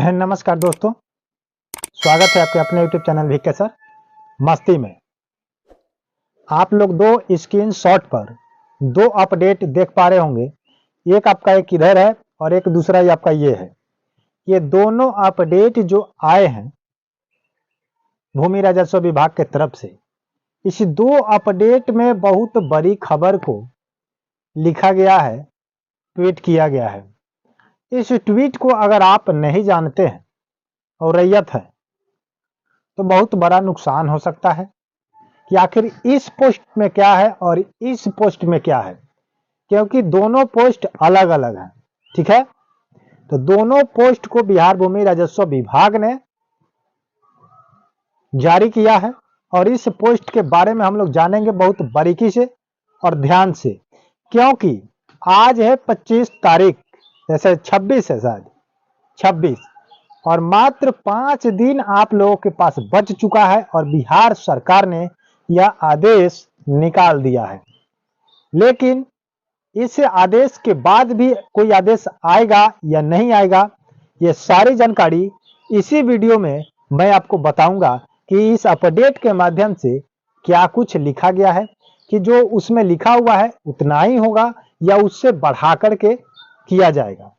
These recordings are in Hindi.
नमस्कार दोस्तों, स्वागत है आपके अपने YouTube चैनल वीके सर मस्ती में। आप लोग दो स्क्रीन शॉट पर दो अपडेट देख पा रहे होंगे। एक आपका एक इधर है और एक दूसरा ही आपका ये है। ये दोनों अपडेट जो आए हैं भूमि राजस्व विभाग के तरफ से, इस दो अपडेट में बहुत बड़ी खबर को लिखा गया है, ट्वीट किया गया है। इस ट्वीट को अगर आप नहीं जानते हैं और रैयत है तो बहुत बड़ा नुकसान हो सकता है कि आखिर इस पोस्ट में क्या है और इस पोस्ट में क्या है, क्योंकि दोनों पोस्ट अलग अलग हैं। ठीक है, तो दोनों पोस्ट को बिहार भूमि राजस्व विभाग ने जारी किया है और इस पोस्ट के बारे में हम लोग जानेंगे बहुत बारीकी से और ध्यान से, क्योंकि आज है 25 तारीख, जैसे 26 है, शायद 26, और मात्र 5 दिन आप लोगों के पास बच चुका है और बिहार सरकार ने यह आदेश निकाल दिया है। लेकिन इस आदेश के बाद भी कोई आदेश आएगा या नहीं आएगा, ये सारी जानकारी इसी वीडियो में मैं आपको बताऊंगा कि इस अपडेट के माध्यम से क्या कुछ लिखा गया है, कि जो उसमें लिखा हुआ है उतना ही होगा या उससे बढ़ा करके किया जाएगा।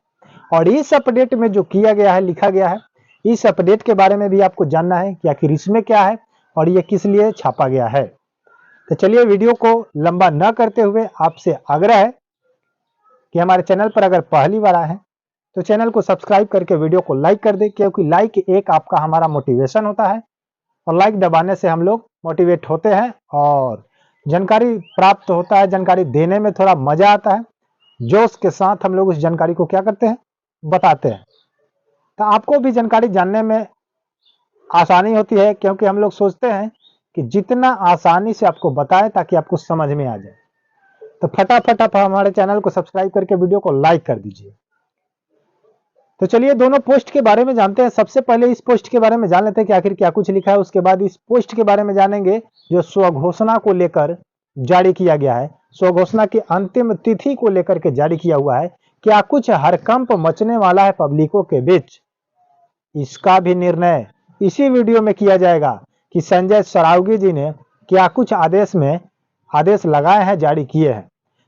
और इस अपडेट में जो किया गया है, लिखा गया है, इस अपडेट के बारे में भी आपको जानना है कि आखिर इसमें क्या है और ये किस लिए छापा गया है। तो चलिए वीडियो को लंबा न करते हुए आपसे आग्रह है कि हमारे चैनल पर अगर पहली बार आए हैं तो चैनल को सब्सक्राइब करके वीडियो को लाइक कर दें, क्योंकि लाइक एक आपका हमारा मोटिवेशन होता है और लाइक दबाने से हम लोग मोटिवेट होते हैं और जानकारी प्राप्त होता है। जानकारी देने में थोड़ा मजा आता है, जोश के साथ हम लोग उस जानकारी को क्या करते हैं, बताते हैं। तो आपको भी जानकारी जानने में आसानी होती है, क्योंकि हम लोग सोचते हैं कि जितना आसानी से आपको बताएं ताकि आपको समझ में आ जाए। तो फटाफट आप हमारे चैनल को सब्सक्राइब करके वीडियो को लाइक कर दीजिए। तो चलिए दोनों पोस्ट के बारे में जानते हैं। सबसे पहले इस पोस्ट के बारे में जान लेते हैं कि आखिर क्या कुछ लिखा है, उसके बाद इस पोस्ट के बारे में जानेंगे जो स्वघोषणा को लेकर जारी किया गया है। स्वघोषणा की अंतिम तिथि को लेकर के जारी किया हुआ है। क्या कुछ हड़कंप मचने वाला है पब्लिकों के बीच, इसका भी निर्णय इसी वीडियो में किया जाएगा कि संजय सरावगी जी ने क्या कुछ आदेश लगाए हैं, जारी किए हैं।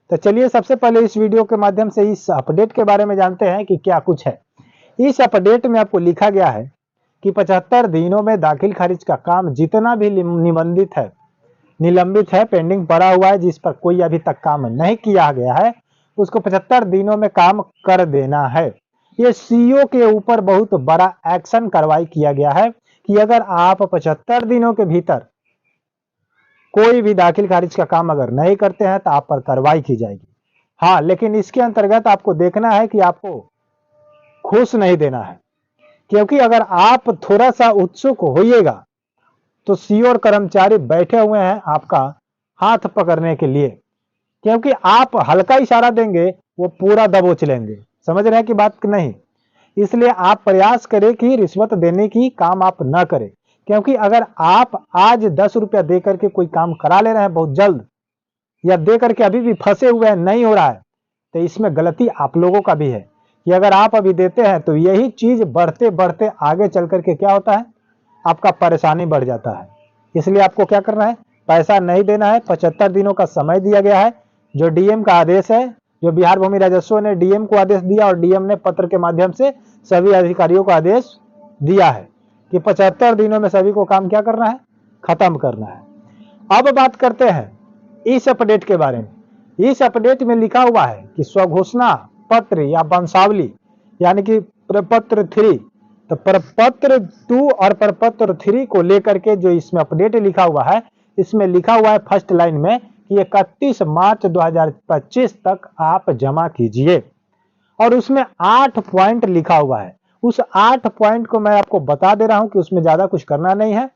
तो चलिए सबसे पहले इस वीडियो के माध्यम से इस अपडेट के बारे में जानते हैं कि क्या कुछ है। इस अपडेट में आपको लिखा गया है कि 75 दिनों में दाखिल खारिज का काम जितना भी निलंबित है, पेंडिंग पड़ा हुआ है, जिस पर कोई अभी तक काम नहीं किया गया है, उसको 75 दिनों में काम कर देना है। ये सीईओ के ऊपर बहुत बड़ा एक्शन कार्रवाई किया गया है कि अगर आप 75 दिनों के भीतर कोई भी दाखिल खारिज का काम अगर नहीं करते हैं तो आप पर कार्रवाई की जाएगी। हाँ, लेकिन इसके अंतर्गत आपको देखना है कि आपको घूस नहीं देना है, क्योंकि अगर आप थोड़ा सा उत्सुक होइएगा तो सीईओ और कर्मचारी बैठे हुए हैं आपका हाथ पकड़ने के लिए, क्योंकि आप हल्का इशारा देंगे वो पूरा दबोच लेंगे। समझ रहे हैं कि बात नहीं? इसलिए आप प्रयास करें कि रिश्वत देने की काम आप न करें, क्योंकि अगर आप आज 10 रुपया दे करके कोई काम करा ले रहे हैं बहुत जल्द, या दे करके अभी भी फंसे हुए हैं, नहीं हो रहा है, तो इसमें गलती आप लोगों का भी है कि अगर आप अभी देते हैं तो यही चीज बढ़ते बढ़ते आगे चल करके क्या होता है, आपका परेशानी बढ़ जाता है। इसलिए आपको क्या करना है, पैसा नहीं देना है। 75 दिनों का समय दिया गया है, जो डीएम का आदेश है, जो बिहार भूमि राजस्व ने डीएम को आदेश दिया और डीएम ने पत्र के माध्यम से सभी अधिकारियों को आदेश दिया है कि 75 दिनों में सभी को काम क्या करना है, खत्म करना है। अब बात करते हैं इस अपडेट के बारे में। इस अपडेट में लिखा हुआ है कि स्वघोषणा पत्र या वंशावली, यानी कि प्रपत्र 3, तो प्रपत्र 2 और प्रपत्र 3 को लेकर के जो इसमें अपडेट लिखा हुआ है, इसमें लिखा हुआ है फर्स्ट लाइन में कि 31 मार्च 2025 तक आप जमा कीजिए, और उसमें 8 पॉइंट लिखा हुआ है। उस 8 पॉइंट को मैं आपको बता दे रहा हूं कि उसमें ज्यादा कुछ करना नहीं है।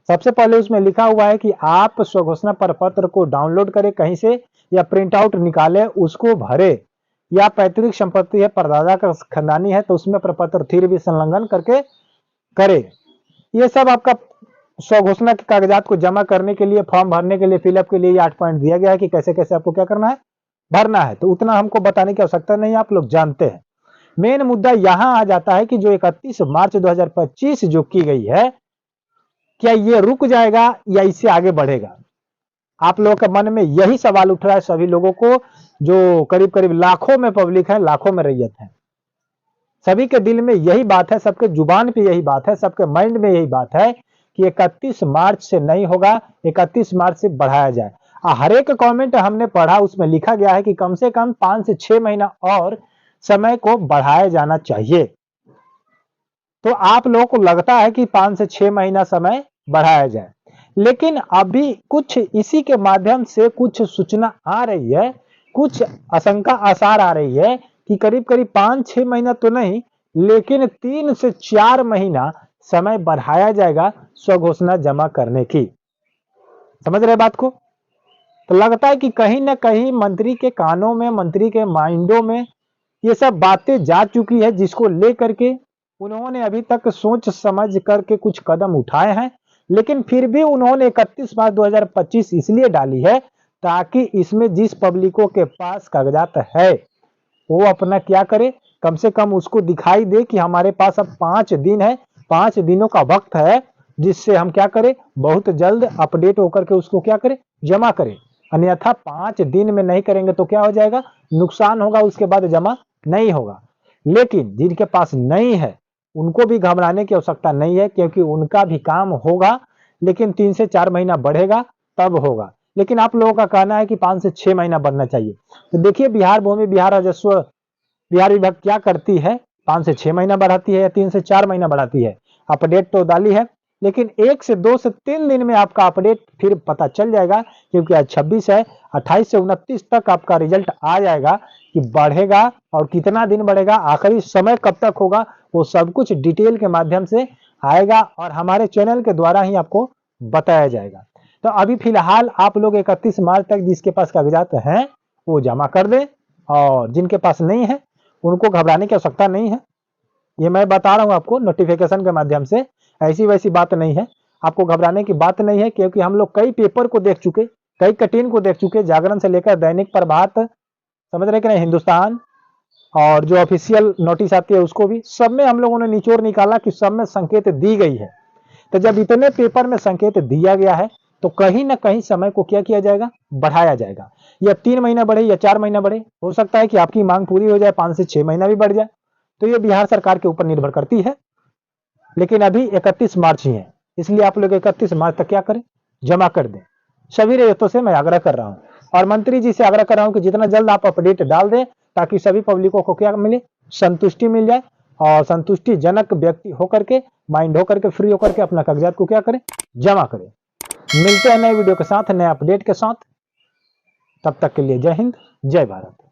सबसे पहले उसमें लिखा हुआ है कि आप स्वघोषणा प्रपत्र को डाउनलोड करें कहीं से या प्रिंट आउट निकाले, उसको भरे, या पैतृक संपत्ति है, परदादा का खानदानी है, तो उसमें प्रपत्र 3 भी संलग्न करके करे। ये सब आपका स्वघोषणा के कागजात को जमा करने के लिए, फॉर्म भरने के लिए, फिलअप के लिए 8 पॉइंट दिया गया है कि कैसे कैसे आपको क्या करना है, भरना है। तो उतना हमको बताने की आवश्यकता नहीं है, आप लोग जानते हैं। मेन मुद्दा यहां आ जाता है कि जो 31 मार्च 2025 जो की गई है, क्या ये रुक जाएगा या इससे आगे बढ़ेगा? आप लोगों के मन में यही सवाल उठ रहा है, सभी लोगों को, जो करीब करीब लाखों में पब्लिक है, लाखों में रैयत है। सभी के दिल में यही बात है, सबके जुबान पे यही बात है, सबके माइंड में यही बात है कि 31 मार्च से नहीं होगा, 31 मार्च से बढ़ाया जाए। हर एक कमेंट हमने पढ़ा, उसमें लिखा गया है कि कम से कम 5 से 6 महीना और समय को बढ़ाया जाना चाहिए। तो आप लोगों को लगता है कि 5 से 6 महीना समय बढ़ाया जाए, लेकिन अभी कुछ इसी के माध्यम से कुछ सूचना आ रही है, कुछ आशंका आसार आ रही है कि करीब करीब 5-6 महीना तो नहीं, लेकिन 3 से 4 महीना समय बढ़ाया जाएगा स्वघोषणा जमा करने की। समझ रहे बात को? तो लगता है कि कहीं ना कहीं मंत्री के कानों में, मंत्री के माइंडों में ये सब बातें जा चुकी है, जिसको लेकर के उन्होंने अभी तक सोच समझ करके कुछ कदम उठाए हैं, लेकिन फिर भी उन्होंने 31 मार्च 2025 इसलिए डाली है ताकि इसमें जिस पब्लिकों के पास कागजात है वो अपना क्या करे, कम से कम उसको दिखाई दे कि हमारे पास अब 5 दिन है, 5 दिनों का वक्त है, जिससे हम क्या करें, बहुत जल्द अपडेट होकर के उसको क्या करें, जमा करें। अन्यथा 5 दिन में नहीं करेंगे तो क्या हो जाएगा, नुकसान होगा, उसके बाद जमा नहीं होगा। लेकिन जिनके पास नहीं है उनको भी घबराने की आवश्यकता नहीं है, क्योंकि उनका भी काम होगा, लेकिन 3 से 4 महीना बढ़ेगा तब होगा। लेकिन आप लोगों का कहना है कि 5 से 6 महीना बढ़ना चाहिए। तो देखिए, बिहार भूमि बिहार राजस्व बिहार विभाग क्या करती है, 5 से 6 महीना बढ़ाती है या 3 से 4 महीना बढ़ाती है। अपडेट तो डाली है, लेकिन 1 से 2 से 3 दिन में आपका अपडेट फिर पता चल जाएगा, क्योंकि आज 26 है, 28 से 29 तक आपका रिजल्ट आ जाएगा कि बढ़ेगा और कितना दिन बढ़ेगा, आखिरी समय कब तक होगा, वो सब कुछ डिटेल के माध्यम से आएगा और हमारे चैनल के द्वारा ही आपको बताया जाएगा। तो अभी फिलहाल आप लोग 31 मार्च तक जिसके पास कागजात हैं वो जमा कर दें, और जिनके पास नहीं है उनको घबराने की आवश्यकता नहीं है। ये मैं बता रहा हूं आपको नोटिफिकेशन के माध्यम से, ऐसी वैसी बात नहीं है, आपको घबराने की बात नहीं है, क्योंकि हम लोग कई पेपर को देख चुके, कई कटिंग को देख चुके, जागरण से लेकर दैनिक प्रभात, समझ रहे कि नहीं, हिंदुस्तान, और जो ऑफिशियल नोटिस आती है उसको भी, सब में हम लोगों ने निचोड़ निकाला कि सब में संकेत दी गई है। तो जब इतने पेपर में संकेत दिया गया है तो कहीं ना कहीं समय को क्या किया जाएगा, बढ़ाया जाएगा। या 3 महीना बढ़े या 4 महीना बढ़े, हो सकता है कि आपकी मांग पूरी हो जाए, 5 से 6 महीना भी बढ़ जाए, तो ये बिहार सरकार के ऊपर निर्भर करती है। लेकिन अभी 31 मार्च ही है, इसलिए आप लोग 31 मार्च तक क्या करें, जमा कर दें। सभी रेतों से मैं आग्रह कर रहा हूं, और मंत्री जी से आग्रह कर रहा हूं कि जितना जल्द आप अपडेट डाल दें ताकि सभी पब्लिकों को क्या मिले, संतुष्टि मिल जाए, और संतुष्टिजनक व्यक्ति होकर के, माइंड होकर के, फ्री होकर के अपना कागजात को क्या करें, जमा करें। मिलते हैं नए वीडियो के साथ, नए अपडेट के साथ। तब तक के लिए जय हिंद, जय भारत।